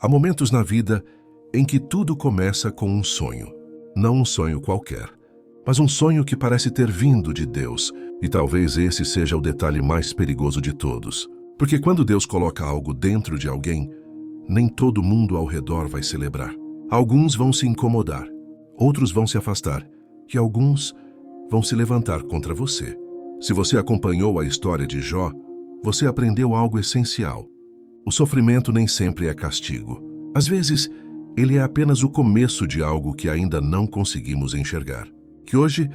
Há momentos na vida em que tudo começa com um sonho. Não um sonho qualquer, mas um sonho que parece ter vindo de Deus. E talvez esse seja o detalhe mais perigoso de todos. Porque quando Deus coloca algo dentro de alguém, nem todo mundo ao redor vai celebrar. Alguns vão se incomodar, outros vão se afastar, e alguns vão se levantar contra você. Se você acompanhou a história de Jó, você aprendeu algo essencial. O sofrimento nem sempre é castigo. Às vezes, ele é apenas o começo de algo que ainda não conseguimos enxergar. Que hoje,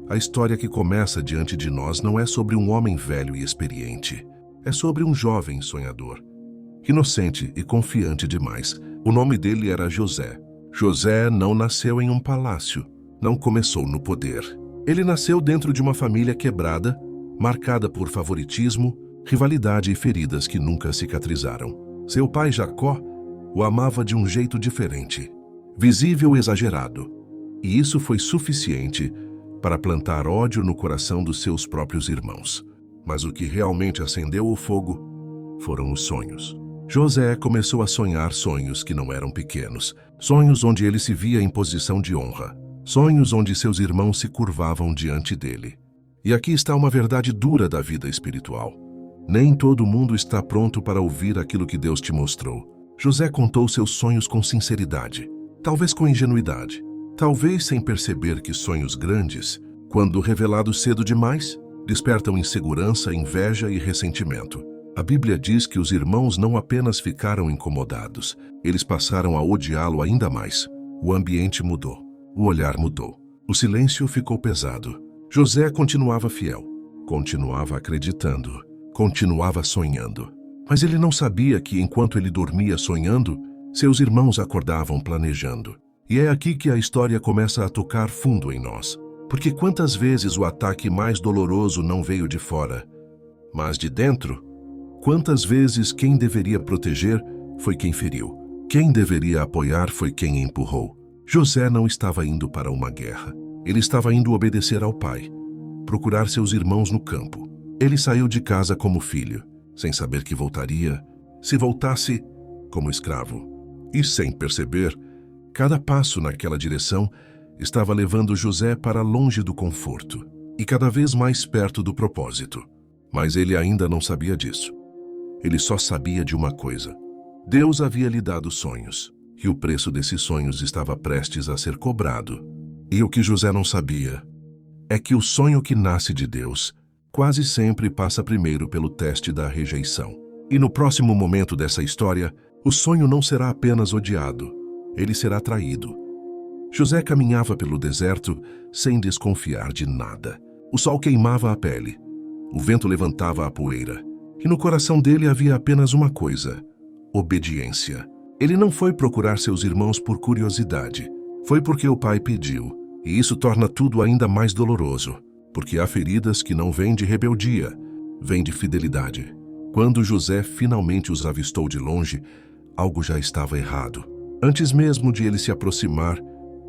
a história que começa diante de nós não é sobre um homem velho e experiente. É sobre um jovem sonhador. Inocente e confiante demais. O nome dele era José. José não nasceu em um palácio. Não começou no poder. Ele nasceu dentro de uma família quebrada, marcada por favoritismo, rivalidade e feridas que nunca cicatrizaram. Seu pai, Jacó, o amava de um jeito diferente, visível e exagerado. E isso foi suficiente para plantar ódio no coração dos seus próprios irmãos. Mas o que realmente acendeu o fogo foram os sonhos. José começou a sonhar sonhos que não eram pequenos, sonhos onde ele se via em posição de honra, sonhos onde seus irmãos se curvavam diante dele. E aqui está uma verdade dura da vida espiritual. Nem todo mundo está pronto para ouvir aquilo que Deus te mostrou. José contou seus sonhos com sinceridade, talvez com ingenuidade, talvez sem perceber que sonhos grandes, quando revelados cedo demais, despertam insegurança, inveja e ressentimento. A Bíblia diz que os irmãos não apenas ficaram incomodados, eles passaram a odiá-lo ainda mais. O ambiente mudou, o olhar mudou, o silêncio ficou pesado. José continuava fiel, continuava acreditando, continuava sonhando. Mas ele não sabia que enquanto ele dormia sonhando, seus irmãos acordavam planejando. E é aqui que a história começa a tocar fundo em nós. Porque quantas vezes o ataque mais doloroso não veio de fora, mas de dentro? Quantas vezes quem deveria proteger foi quem feriu? Quem deveria apoiar foi quem empurrou? José não estava indo para uma guerra. Ele estava indo obedecer ao pai, procurar seus irmãos no campo. Ele saiu de casa como filho, sem saber que voltaria, se voltasse, como escravo. E sem perceber, cada passo naquela direção estava levando José para longe do conforto e cada vez mais perto do propósito. Mas ele ainda não sabia disso. Ele só sabia de uma coisa. Deus havia lhe dado sonhos, e o preço desses sonhos estava prestes a ser cobrado. E o que José não sabia é que o sonho que nasce de Deus quase sempre passa primeiro pelo teste da rejeição. E no próximo momento dessa história, o sonho não será apenas odiado, ele será traído. José caminhava pelo deserto sem desconfiar de nada. O sol queimava a pele, o vento levantava a poeira, e no coração dele havia apenas uma coisa: obediência. Ele não foi procurar seus irmãos por curiosidade, foi porque o pai pediu, e isso torna tudo ainda mais doloroso, porque há feridas que não vêm de rebeldia, vêm de fidelidade. Quando José finalmente os avistou de longe, algo já estava errado. Antes mesmo de ele se aproximar,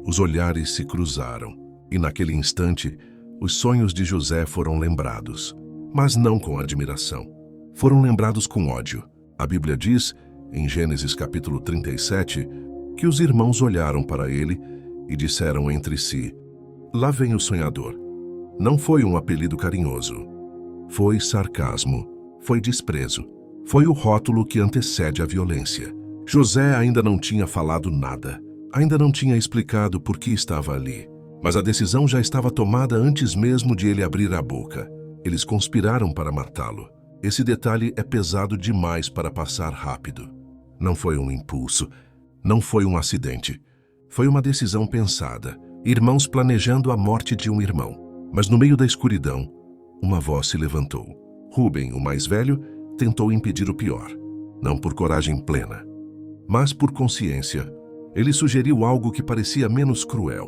os olhares se cruzaram, e naquele instante, os sonhos de José foram lembrados, mas não com admiração. Foram lembrados com ódio. A Bíblia diz, em Gênesis capítulo 37, que os irmãos olharam para ele e disseram entre si: "Lá vem o sonhador." Não foi um apelido carinhoso. Foi sarcasmo, foi desprezo, foi o rótulo que antecede a violência. José ainda não tinha falado nada, ainda não tinha explicado por que estava ali. Mas a decisão já estava tomada antes mesmo de ele abrir a boca. Eles conspiraram para matá-lo. Esse detalhe é pesado demais para passar rápido. Não foi um impulso, não foi um acidente. Foi uma decisão pensada, irmãos planejando a morte de um irmão. Mas no meio da escuridão, uma voz se levantou. Rúben, o mais velho, tentou impedir o pior. Não por coragem plena, mas por consciência. Ele sugeriu algo que parecia menos cruel: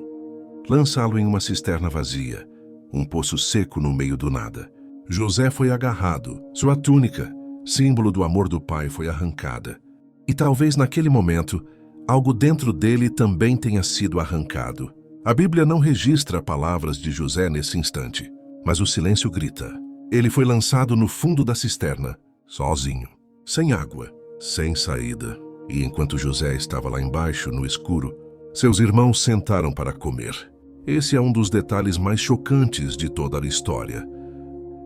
lançá-lo em uma cisterna vazia, um poço seco no meio do nada. José foi agarrado, sua túnica, símbolo do amor do pai, foi arrancada. E talvez naquele momento, algo dentro dele também tenha sido arrancado. A Bíblia não registra palavras de José nesse instante, mas o silêncio grita. Ele foi lançado no fundo da cisterna, sozinho, sem água, sem saída. E enquanto José estava lá embaixo, no escuro, seus irmãos sentaram para comer. Esse é um dos detalhes mais chocantes de toda a história.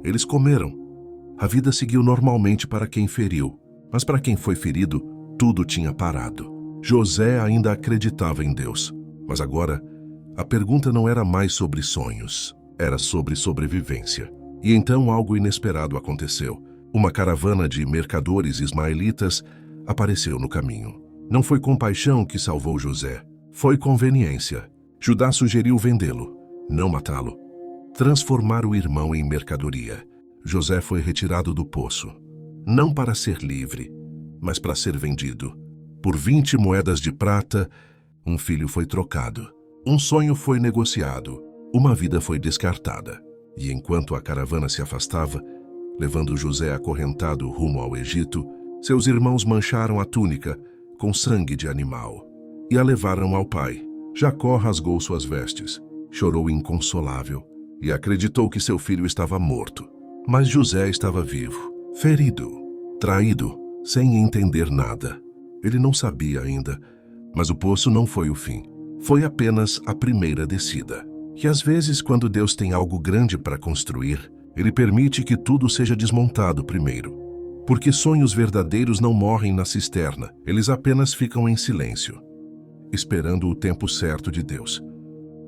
Eles comeram. A vida seguiu normalmente para quem feriu, mas para quem foi ferido, tudo tinha parado. José ainda acreditava em Deus, mas agora a pergunta não era mais sobre sonhos, era sobre sobrevivência. E então algo inesperado aconteceu. Uma caravana de mercadores ismaelitas apareceu no caminho. Não foi compaixão que salvou José, foi conveniência. Judá sugeriu vendê-lo, não matá-lo. Transformar o irmão em mercadoria. José foi retirado do poço, não para ser livre, mas para ser vendido. Por 20 moedas de prata, um filho foi trocado. Um sonho foi negociado, uma vida foi descartada. E enquanto a caravana se afastava, levando José acorrentado rumo ao Egito, seus irmãos mancharam a túnica com sangue de animal e a levaram ao pai. Jacó rasgou suas vestes, chorou inconsolável e acreditou que seu filho estava morto. Mas José estava vivo, ferido, traído, sem entender nada. Ele não sabia ainda, mas o poço não foi o fim. Foi apenas a primeira descida. E às vezes, quando Deus tem algo grande para construir, Ele permite que tudo seja desmontado primeiro. Porque sonhos verdadeiros não morrem na cisterna, eles apenas ficam em silêncio, esperando o tempo certo de Deus.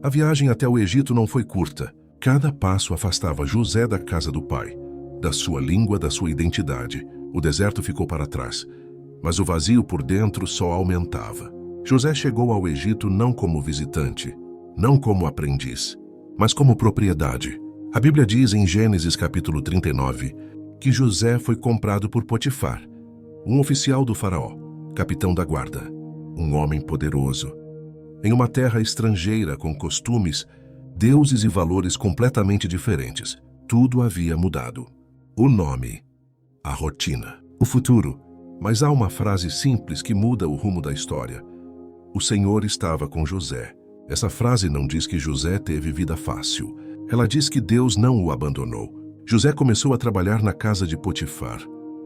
A viagem até o Egito não foi curta. Cada passo afastava José da casa do pai, da sua língua, da sua identidade. O deserto ficou para trás, mas o vazio por dentro só aumentava. José chegou ao Egito não como visitante, não como aprendiz, mas como propriedade. A Bíblia diz em Gênesis capítulo 39 que José foi comprado por Potifar, um oficial do faraó, capitão da guarda, um homem poderoso. Em uma terra estrangeira com costumes, deuses e valores completamente diferentes, tudo havia mudado. O nome, a rotina, o futuro. Mas há uma frase simples que muda o rumo da história. O Senhor estava com José. Essa frase não diz que José teve vida fácil. Ela diz que Deus não o abandonou. José começou a trabalhar na casa de Potifar.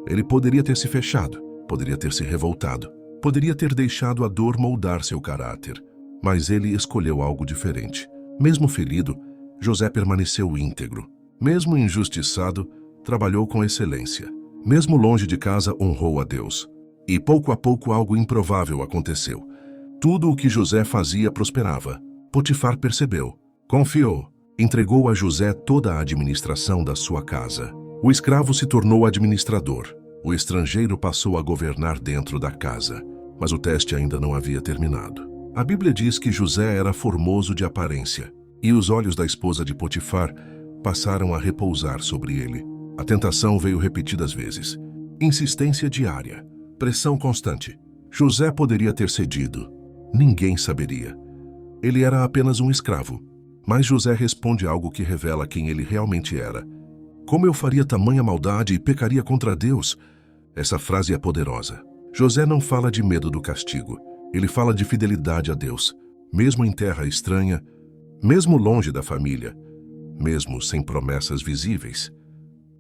Ele poderia ter se fechado, poderia ter se revoltado, poderia ter deixado a dor moldar seu caráter. Mas ele escolheu algo diferente. Mesmo ferido, José permaneceu íntegro. Mesmo injustiçado, trabalhou com excelência. Mesmo longe de casa, honrou a Deus. E pouco a pouco algo improvável aconteceu. Tudo o que José fazia prosperava. Potifar percebeu, confiou, entregou a José toda a administração da sua casa. O escravo se tornou administrador. O estrangeiro passou a governar dentro da casa. Mas o teste ainda não havia terminado. A Bíblia diz que José era formoso de aparência, e os olhos da esposa de Potifar passaram a repousar sobre ele. A tentação veio repetidas vezes. Insistência diária, pressão constante. José poderia ter cedido. Ninguém saberia. Ele era apenas um escravo. Mas José responde algo que revela quem ele realmente era. Como eu faria tamanha maldade e pecaria contra Deus? Essa frase é poderosa. José não fala de medo do castigo. Ele fala de fidelidade a Deus, mesmo em terra estranha, mesmo longe da família, mesmo sem promessas visíveis.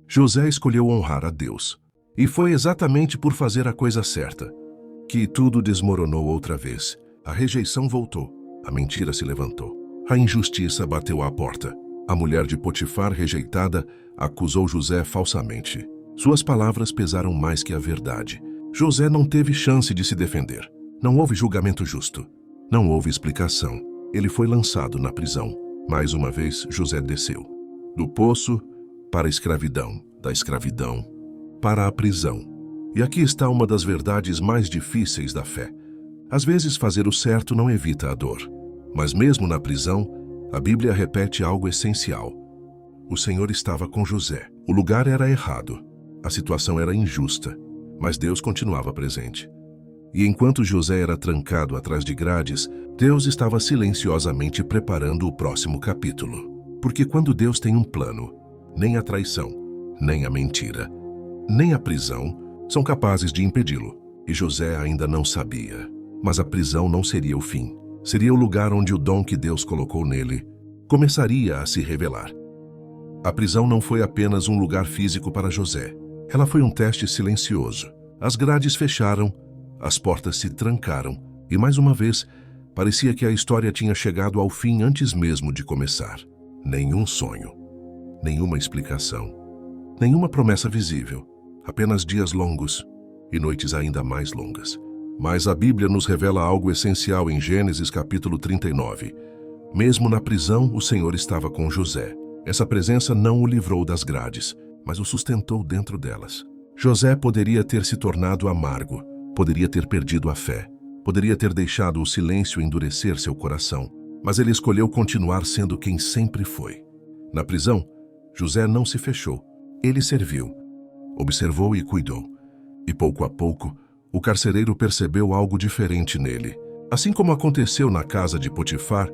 José escolheu honrar a Deus. E foi exatamente por fazer a coisa certa que tudo desmoronou outra vez. A rejeição voltou, a mentira se levantou, a injustiça bateu à porta. A mulher de Potifar, rejeitada, acusou José falsamente. Suas palavras pesaram mais que a verdade. José não teve chance de se defender. Não houve julgamento justo. Não houve explicação. Ele foi lançado na prisão. Mais uma vez, José desceu. Do poço para a escravidão, da escravidão para a prisão. E aqui está uma das verdades mais difíceis da fé. Às vezes, fazer o certo não evita a dor. Mas mesmo na prisão, a Bíblia repete algo essencial. O Senhor estava com José. O lugar era errado. A situação era injusta. Mas Deus continuava presente. E enquanto José era trancado atrás de grades, Deus estava silenciosamente preparando o próximo capítulo. Porque quando Deus tem um plano, nem a traição, nem a mentira, nem a prisão são capazes de impedi-lo. E José ainda não sabia. Mas a prisão não seria o fim. Seria o lugar onde o dom que Deus colocou nele começaria a se revelar. A prisão não foi apenas um lugar físico para José. Ela foi um teste silencioso. As grades fecharam, as portas se trancaram e, mais uma vez, parecia que a história tinha chegado ao fim antes mesmo de começar. Nenhum sonho, nenhuma explicação, nenhuma promessa visível, apenas dias longos e noites ainda mais longas. Mas a Bíblia nos revela algo essencial em Gênesis capítulo 39. Mesmo na prisão, o Senhor estava com José. Essa presença não o livrou das grades, mas o sustentou dentro delas. José poderia ter se tornado amargo, poderia ter perdido a fé, poderia ter deixado o silêncio endurecer seu coração, mas ele escolheu continuar sendo quem sempre foi. Na prisão, José não se fechou, ele serviu, observou e cuidou. E pouco a pouco, o carcereiro percebeu algo diferente nele. Assim como aconteceu na casa de Potifar,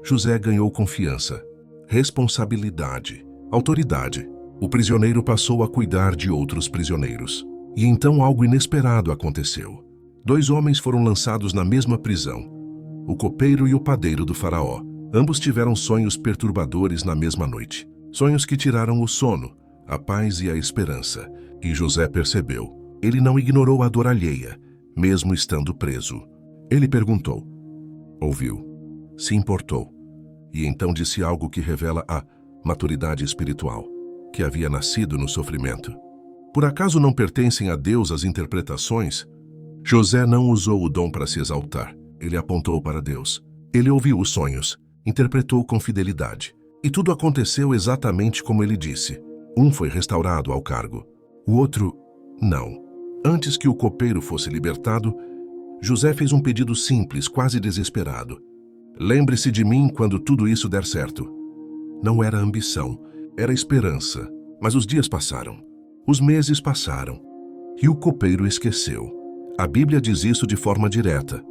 José ganhou confiança, responsabilidade, autoridade. O prisioneiro passou a cuidar de outros prisioneiros. E então algo inesperado aconteceu. 2 homens foram lançados na mesma prisão, o copeiro e o padeiro do faraó. Ambos tiveram sonhos perturbadores na mesma noite. Sonhos que tiraram o sono, a paz e a esperança. E José percebeu. Ele não ignorou a dor alheia, mesmo estando preso. Ele perguntou, ouviu, se importou, e então disse algo que revela a maturidade espiritual, que havia nascido no sofrimento. Por acaso não pertencem a Deus as interpretações? José não usou o dom para se exaltar. Ele apontou para Deus. Ele ouviu os sonhos, interpretou com fidelidade. E tudo aconteceu exatamente como ele disse. Um foi restaurado ao cargo, o outro, não. Antes que o copeiro fosse libertado, José fez um pedido simples, quase desesperado. Lembre-se de mim quando tudo isso der certo. Não era ambição, era esperança. Mas os dias passaram, os meses passaram, e o copeiro esqueceu. A Bíblia diz isso de forma direta.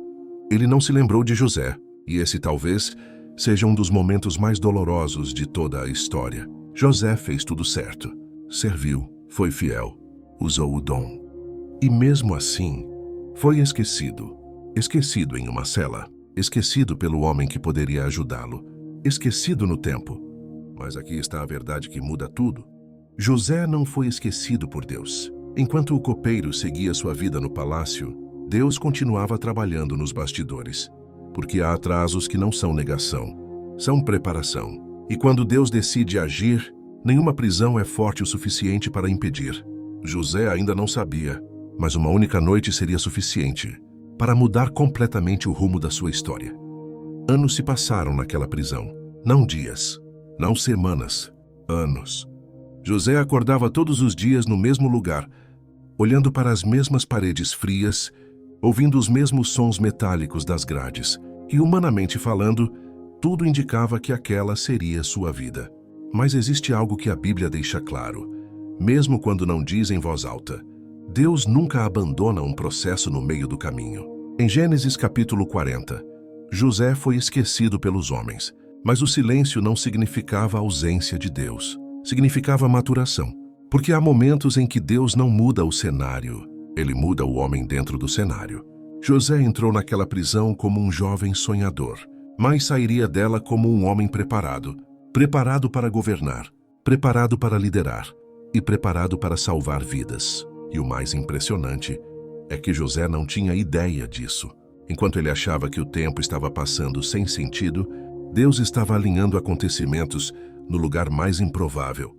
Ele não se lembrou de José, e esse talvez seja um dos momentos mais dolorosos de toda a história. José fez tudo certo, serviu, foi fiel, usou o dom. E mesmo assim, foi esquecido. Esquecido em uma cela, esquecido pelo homem que poderia ajudá-lo, esquecido no tempo. Mas aqui está a verdade que muda tudo. José não foi esquecido por Deus. Enquanto o copeiro seguia sua vida no palácio, Deus continuava trabalhando nos bastidores. Porque há atrasos que não são negação, são preparação. E quando Deus decide agir, nenhuma prisão é forte o suficiente para impedir. José ainda não sabia, mas uma única noite seria suficiente para mudar completamente o rumo da sua história. Anos se passaram naquela prisão. Não dias, não semanas, anos. José acordava todos os dias no mesmo lugar, olhando para as mesmas paredes frias, ouvindo os mesmos sons metálicos das grades. E, humanamente falando, tudo indicava que aquela seria sua vida. Mas existe algo que a Bíblia deixa claro, mesmo quando não diz em voz alta. Deus nunca abandona um processo no meio do caminho. Em Gênesis capítulo 40, José foi esquecido pelos homens, mas o silêncio não significava ausência de Deus. Significava maturação, porque há momentos em que Deus não muda o cenário, ele muda o homem dentro do cenário. José entrou naquela prisão como um jovem sonhador, mas sairia dela como um homem preparado, preparado para governar, preparado para liderar e preparado para salvar vidas. E o mais impressionante é que José não tinha ideia disso. Enquanto ele achava que o tempo estava passando sem sentido, Deus estava alinhando acontecimentos no lugar mais improvável,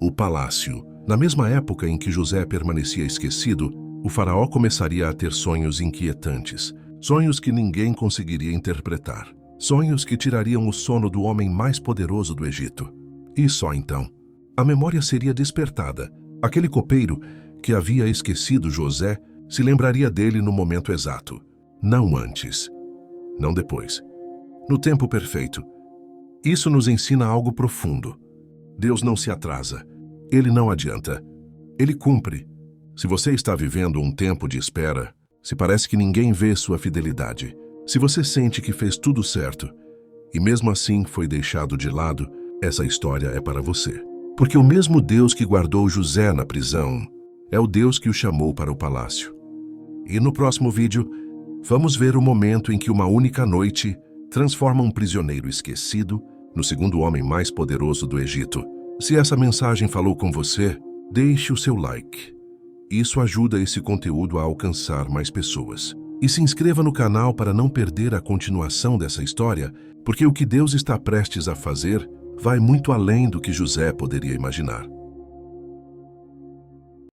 o palácio. Na mesma época em que José permanecia esquecido, o faraó começaria a ter sonhos inquietantes, sonhos que ninguém conseguiria interpretar, sonhos que tirariam o sono do homem mais poderoso do Egito. E só então, a memória seria despertada. Aquele copeiro que havia esquecido José se lembraria dele no momento exato, não antes, não depois, no tempo perfeito. Isso nos ensina algo profundo. Deus não se atrasa, Ele não adianta, Ele cumpre. Se você está vivendo um tempo de espera, se parece que ninguém vê sua fidelidade, se você sente que fez tudo certo e mesmo assim foi deixado de lado, essa história é para você. Porque o mesmo Deus que guardou José na prisão é o Deus que o chamou para o palácio. E no próximo vídeo, vamos ver o momento em que uma única noite transforma um prisioneiro esquecido no segundo homem mais poderoso do Egito. Se essa mensagem falou com você, deixe o seu like Isso ajuda esse conteúdo a alcançar mais pessoas. E se inscreva no canal para não perder a continuação dessa história, porque o que Deus está prestes a fazer vai muito além do que José poderia imaginar.